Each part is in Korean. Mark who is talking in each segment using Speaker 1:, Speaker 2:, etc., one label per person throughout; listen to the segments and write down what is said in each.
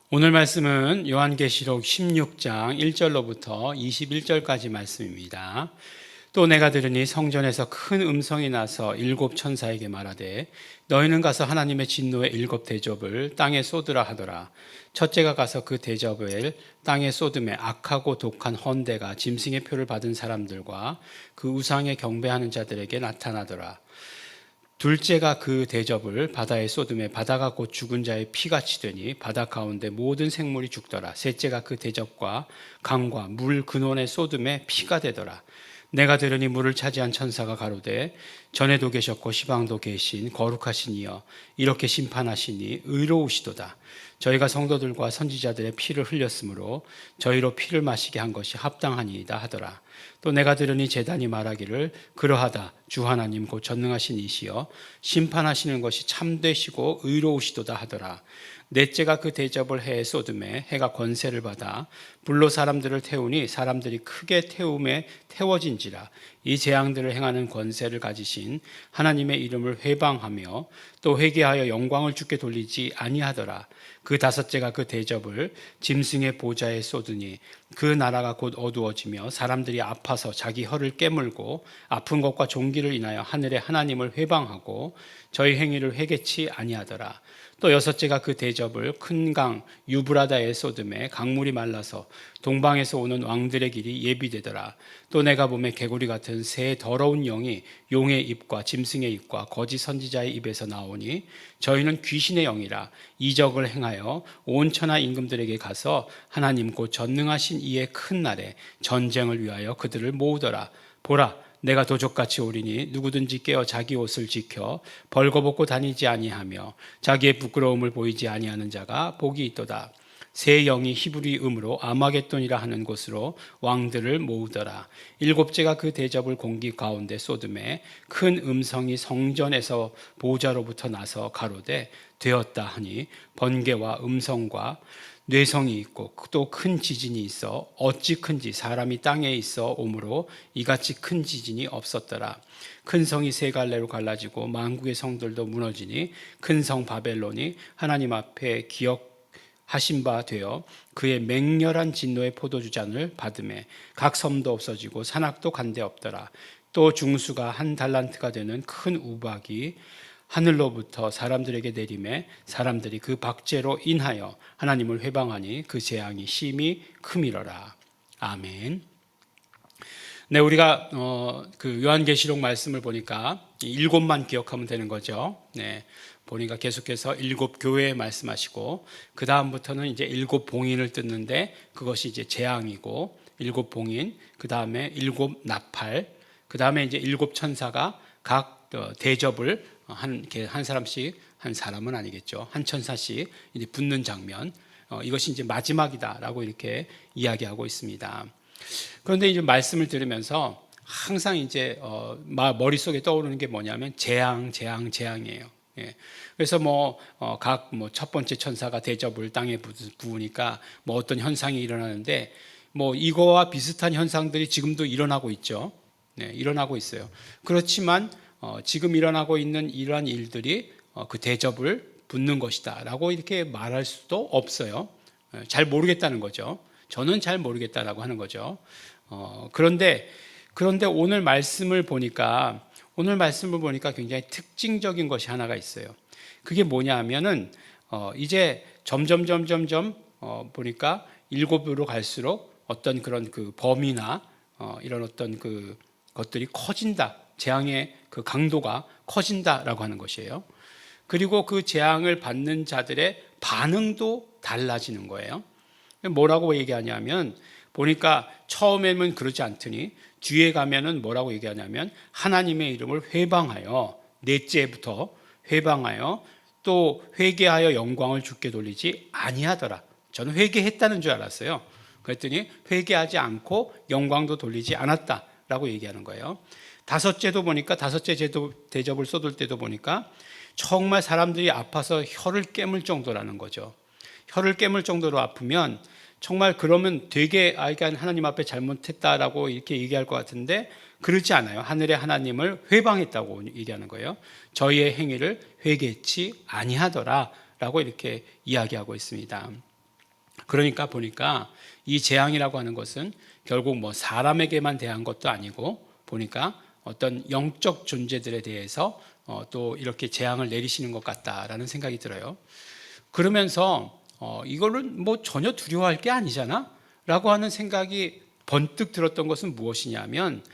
Speaker 1: 오늘 말씀은 요한계시록 16장 1절로부터 21절까지 말씀입니다. 또 내가 들으니 성전에서 큰 음성이 나서 일곱 천사에게 말하되 너희는 가서 하나님의 진노의 일곱 대접을 땅에 쏟으라 하더라. 첫째가 가서 그 대접을 땅에 쏟음에 악하고 독한 헌대가 짐승의 표를 받은 사람들과 그 우상에 경배하는 자들에게 나타나더라. 둘째가 그 대접을 바다에 쏟음에 바다가 곧 죽은 자의 피같이 되니 바다 가운데 모든 생물이 죽더라. 셋째가 그 대접과 강과 물 근원에 쏟음에 피가 되더라. 내가 들으니 물을 차지한 천사가 가로되 전에도 계셨고 시방도 계신 거룩하신 이여 이렇게 심판하시니 의로우시도다. 저희가 성도들과 선지자들의 피를 흘렸으므로 저희로 피를 마시게 한 것이 합당하니이다 하더라. 또 내가 들으니 제단이 말하기를 그러하다 주 하나님 곧 전능하신 이시여 심판하시는 것이 참되시고 의로우시도다 하더라. 넷째가 그 대접을 해에 쏟음에 해가 권세를 받아 불로 사람들을 태우니 사람들이 크게 태움에 태워진지라. 이 재앙들을 행하는 권세를 가지신 하나님의 이름을 회방하며 또 회개하여 영광을 주께 돌리지 아니하더라. 그 다섯째가 그 대접을 짐승의 보좌에 쏟으니 그 나라가 곧 어두워지며 사람들이 아파서 자기 혀를 깨물고 아픈 것과 종기를 인하여 하늘의 하나님을 회방하고 저희 행위를 회개치 아니하더라. 또 여섯째가 그 대접을 큰 강 유브라다에 쏟음에 강물이 말라서 동방에서 오는 왕들의 길이 예비되더라. 또 내가 보매 개구리 같은 새 더러운 영이 용의 입과 짐승의 입과 거짓 선지자의 입에서 나오니 저희는 귀신의 영이라 이적을 행하여 온 천하 임금들에게 가서 하나님 곧 전능하신 이의 큰 날에 전쟁을 위하여 그들을 모으더라. 보라 내가 도적같이 오리니 누구든지 깨어 자기 옷을 지켜 벌거벗고 다니지 아니하며 자기의 부끄러움을 보이지 아니하는 자가 복이 있도다. 새 영이 히브리 음으로 아마겟돈이라 하는 곳으로 왕들을 모으더라. 일곱째가 그 대접을 공기 가운데 쏟음에 큰 음성이 성전에서 보좌로부터 나서 가로되 되었다 하니 번개와 음성과 뇌성이 있고 또 큰 지진이 있어 어찌 큰지 사람이 땅에 있어 오므로 이같이 큰 지진이 없었더라. 큰 성이 세 갈래로 갈라지고 만국의 성들도 무너지니 큰 성 바벨론이 하나님 앞에 기억하신 바 되어 그의 맹렬한 진노의 포도주잔을 받음에 각 섬도 없어지고 산악도 간데 없더라. 또 중수가 한 달란트가 되는 큰 우박이 하늘로부터 사람들에게 내림에 사람들이 그 박죄로 인하여 하나님을 회방하니 그 재앙이 심히 크미러라. 아멘. 네, 우리가 그 요한계시록 말씀을 보니까 일곱만 기억하면 되는 거죠. 네, 보니까 계속해서 일곱 교회에 말씀하시고 그 다음부터는 이제 일곱 봉인을 뜯는데 그것이 이제 재앙이고 일곱 봉인, 그 다음에 일곱 나팔, 그 다음에 이제 일곱 천사가 각 대접을 한 사람씩, 한 사람은 아니겠죠, 한 천사씩 이제 붙는 장면, 이것이 이제 마지막이다라고 이렇게 이야기하고 있습니다. 그런데 이제 말씀을 들으면서 항상 이제 머릿속에 떠오르는 게 뭐냐면 재앙이에요. 예. 그래서 각 첫 번째 천사가 대접을 땅에 부으니까 어떤 현상이 일어나는데 이거와 비슷한 현상들이 지금도 일어나고 있죠. 네, 일어나고 있어요. 그렇지만 지금 일어나고 있는 이러한 일들이 그 대접을 붙는 것이다라고 이렇게 말할 수도 없어요. 잘 모르겠다는 거죠. 저는 잘 모르겠다라고 하는 거죠. 그런데 오늘 말씀을 보니까 굉장히 특징적인 것이 하나가 있어요. 그게 뭐냐 하면은 이제 점점 보니까 일곱으로 갈수록 어떤 그런 그 범위나 이런 어떤 그 것들이 커진다. 재앙의 그 강도가 커진다라고 하는 것이에요. 그리고 그 재앙을 받는 자들의 반응도 달라지는 거예요. 뭐라고 얘기하냐면 보니까 처음에는 그러지 않더니 뒤에 가면은 뭐라고 얘기하냐면 하나님의 이름을 회방하여, 넷째부터 회방하여 또 회개하여 영광을 주께 돌리지 아니하더라. 저는 회개했다는 줄 알았어요. 그랬더니 회개하지 않고 영광도 돌리지 않았다라고 얘기하는 거예요. 다섯째도 보니까 다섯째 대접을 쏟을 때도 보니까 정말 사람들이 아파서 혀를 깨물 정도라는 거죠. 혀를 깨물 정도로 아프면 정말 그러면 되게 하나님 앞에 잘못했다라고 이렇게 얘기할 것 같은데 그렇지 않아요. 하늘의 하나님을 회방했다고 얘기하는 거예요. 저희의 행위를 회개치 아니하더라 라고 이렇게 이야기하고 있습니다. 그러니까 보니까 이 재앙이라고 하는 것은 결국 뭐 사람에게만 대한 것도 아니고 보니까 어떤 영적 존재들에 대해서 또 이렇게 재앙을 내리시는 것 같다라는 생각이 들어요. 그러면서 이거는 뭐 전혀 두려워할 게 아니잖아 라고 하는 생각이 번뜩 들었던 것은 무엇이냐면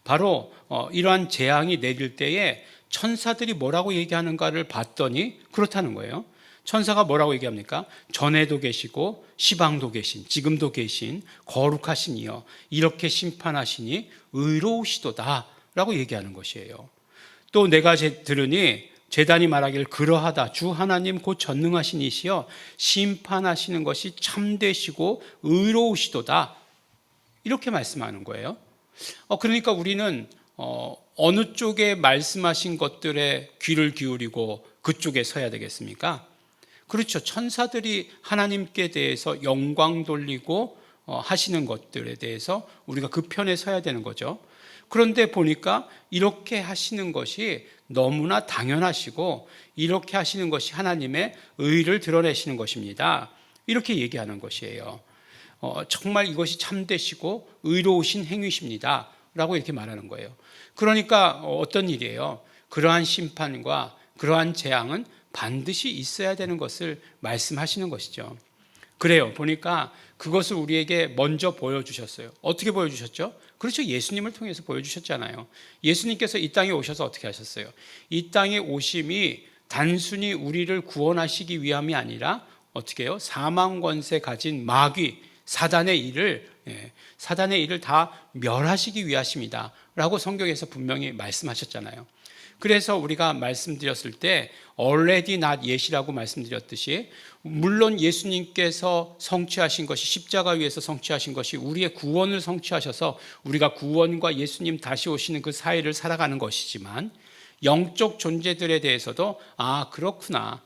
Speaker 1: 바로 이러한 재앙이 내릴 때에 천사들이 뭐라고 얘기하는가를 봤더니 그렇다는 거예요. 천사가 뭐라고 얘기합니까? 전에도 계시고 시방도 계신, 지금도 계신 거룩하신 이여 이렇게 심판하시니 의로우시도다 라고 얘기하는 것이에요. 또 내가 들으니 제단이 말하기를 그러하다 주 하나님 곧 전능하신 이시여 심판하시는 것이 참되시고 의로우시도다 이렇게 말씀하는 거예요. 그러니까 우리는 어느 쪽에 말씀하신 것들에 귀를 기울이고 그쪽에 서야 되겠습니까? 그렇죠. 천사들이 하나님께 대해서 영광 돌리고 하시는 것들에 대해서 우리가 그 편에 서야 되는 거죠. 그런데 보니까 이렇게 하시는 것이 너무나 당연하시고 이렇게 하시는 것이 하나님의 의를 드러내시는 것입니다. 이렇게 얘기하는 것이에요. 정말 이것이 참되시고 의로우신 행위십니다. 라고 이렇게 말하는 거예요. 그러니까 어떤 일이에요? 그러한 심판과 그러한 재앙은 반드시 있어야 되는 것을 말씀하시는 것이죠. 그래요. 보니까 그것을 우리에게 먼저 보여주셨어요. 어떻게 보여주셨죠? 그렇죠. 예수님을 통해서 보여주셨잖아요. 예수님께서 이 땅에 오셔서 어떻게 하셨어요? 이 땅에 오심이 단순히 우리를 구원하시기 위함이 아니라 어떻게 해요? 사망 권세 가진 마귀, 사단의 일을 다 멸하시기 위하십니다. 라고 성경에서 분명히 말씀하셨잖아요. 그래서 우리가 말씀드렸을 때 already not yet이라고 말씀드렸듯이 물론 예수님께서 성취하신 것이 십자가 위에서 성취하신 것이 우리의 구원을 성취하셔서 우리가 구원과 예수님 다시 오시는 그 사이를 살아가는 것이지만 영적 존재들에 대해서도 그렇구나.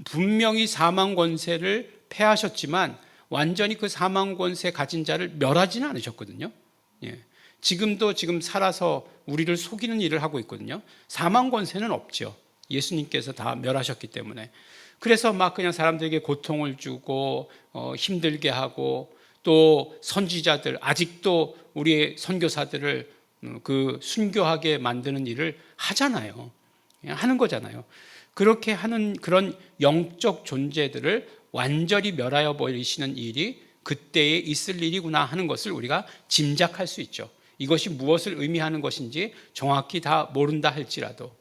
Speaker 1: 분명히 사망 권세를 패하셨지만 완전히 그 사망 권세 가진 자를 멸하지는 않으셨거든요. 지금도 지금 살아서 우리를 속이는 일을 하고 있거든요. 사망 권세는 없죠. 예수님께서 다 멸하셨기 때문에. 그래서 막 그냥 사람들에게 고통을 주고 힘들게 하고 또 선지자들 아직도 우리의 선교사들을 그 순교하게 만드는 일을 하잖아요. 하는 거잖아요. 그렇게 하는 그런 영적 존재들을 완전히 멸하여 버리시는 일이 그때에 있을 일이구나 하는 것을 우리가 짐작할 수 있죠. 이것이 무엇을 의미하는 것인지 정확히 다 모른다 할지라도.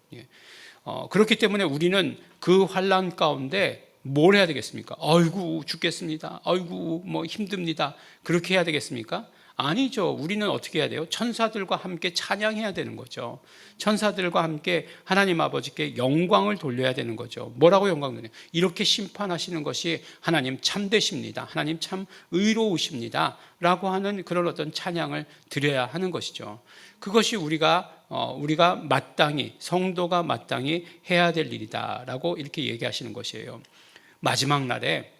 Speaker 1: 그렇기 때문에 우리는 그 환난 가운데 뭘 해야 되겠습니까? 아이고 죽겠습니다. 아이고 뭐 힘듭니다. 그렇게 해야 되겠습니까? 아니죠. 우리는 어떻게 해야 돼요? 천사들과 함께 찬양해야 되는 거죠. 천사들과 함께 하나님 아버지께 영광을 돌려야 되는 거죠. 뭐라고 영광 돌려요? 이렇게 심판하시는 것이 하나님 참되십니다. 하나님 참 의로우십니다. 라고 하는 그런 어떤 찬양을 드려야 하는 것이죠. 그것이 우리가 마땅히 성도가 마땅히 해야 될 일이다라고 이렇게 얘기하시는 것이에요. 마지막 날에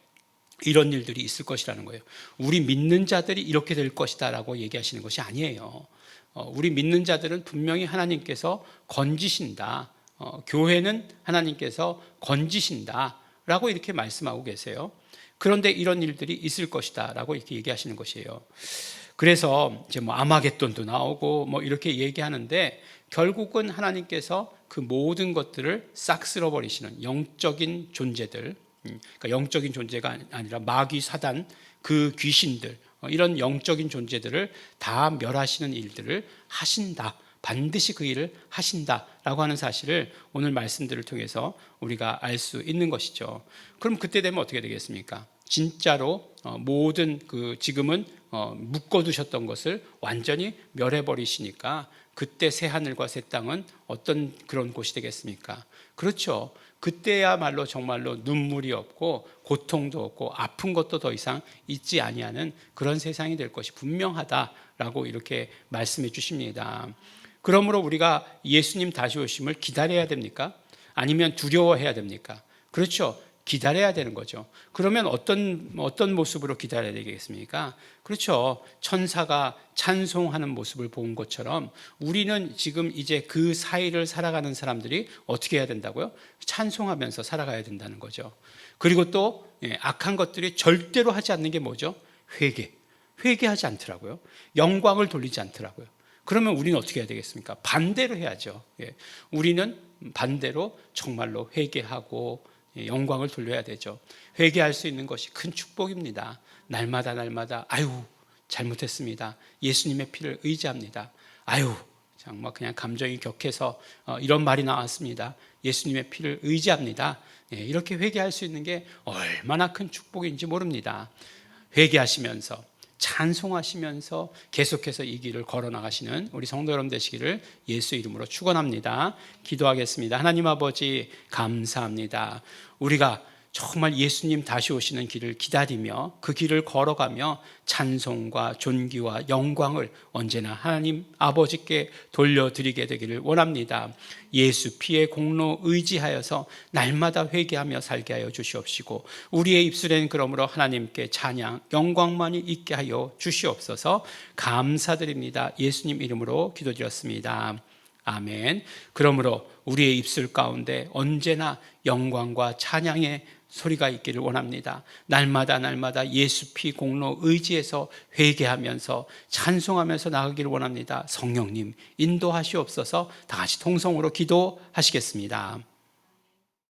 Speaker 1: 이런 일들이 있을 것이라는 거예요. 우리 믿는 자들이 이렇게 될 것이다 라고 얘기하시는 것이 아니에요. 우리 믿는 자들은 분명히 하나님께서 건지신다. 교회는 하나님께서 건지신다 라고 이렇게 말씀하고 계세요. 그런데 이런 일들이 있을 것이다 라고 이렇게 얘기하시는 것이에요. 그래서 이제 뭐 아마겟돈도 나오고 뭐 이렇게 얘기하는데 결국은 하나님께서 그 모든 것들을 싹 쓸어버리시는 영적인 존재들, 그러니까 영적인 존재가 아니라 마귀, 사단, 그 귀신들, 이런 영적인 존재들을 다 멸하시는 일들을 하신다. 반드시 그 일을 하신다라고 하는 사실을 오늘 말씀들을 통해서 우리가 알 수 있는 것이죠. 그럼 그때 되면 어떻게 되겠습니까? 진짜로 모든 그 지금은 묶어두셨던 것을 완전히 멸해버리시니까 그때 새 하늘과 새 땅은 어떤 그런 곳이 되겠습니까? 그렇죠. 그때야말로 정말로 눈물이 없고 고통도 없고 아픈 것도 더 이상 있지 아니하는 그런 세상이 될 것이 분명하다라고 이렇게 말씀해 주십니다. 그러므로 우리가 예수님 다시 오심을 기다려야 됩니까? 아니면 두려워해야 됩니까? 그렇죠. 기다려야 되는 거죠. 그러면 어떤 모습으로 기다려야 되겠습니까? 그렇죠. 천사가 찬송하는 모습을 본 것처럼 우리는 지금 이제 그 사이를 살아가는 사람들이 어떻게 해야 된다고요? 찬송하면서 살아가야 된다는 거죠. 그리고 또 악한 것들이 절대로 하지 않는 게 뭐죠? 회개하지 않더라고요. 영광을 돌리지 않더라고요. 그러면 우리는 어떻게 해야 되겠습니까? 반대로 해야죠. 우리는 반대로 정말로 회개하고 영광을 돌려야 되죠. 회개할 수 있는 것이 큰 축복입니다. 날마다 아유 잘못했습니다. 예수님의 피를 의지합니다. 아유 정말 그냥 감정이 격해서 이런 말이 나왔습니다. 예수님의 피를 의지합니다. 이렇게 회개할 수 있는 게 얼마나 큰 축복인지 모릅니다. 회개하시면서 찬송하시면서 계속해서 이 길을 걸어나가시는 우리 성도 여러분 되시기를 예수 이름으로 축원합니다. 기도하겠습니다. 하나님 아버지 감사합니다. 우리가 정말 예수님 다시 오시는 길을 기다리며 그 길을 걸어가며 찬송과 존귀와 영광을 언제나 하나님 아버지께 돌려드리게 되기를 원합니다. 예수 피의 공로 의지하여서 날마다 회개하며 살게 하여 주시옵시고 우리의 입술엔 그러므로 하나님께 찬양 영광만이 있게 하여 주시옵소서. 감사드립니다. 예수님 이름으로 기도드렸습니다. 아멘. 그러므로 우리의 입술 가운데 언제나 영광과 찬양의 소리가 있기를 원합니다. 날마다 예수 피 공로 의지해서 회개하면서 찬송하면서 나가기를 원합니다. 성령님 인도하시옵소서. 다 같이 통성으로 기도하시겠습니다.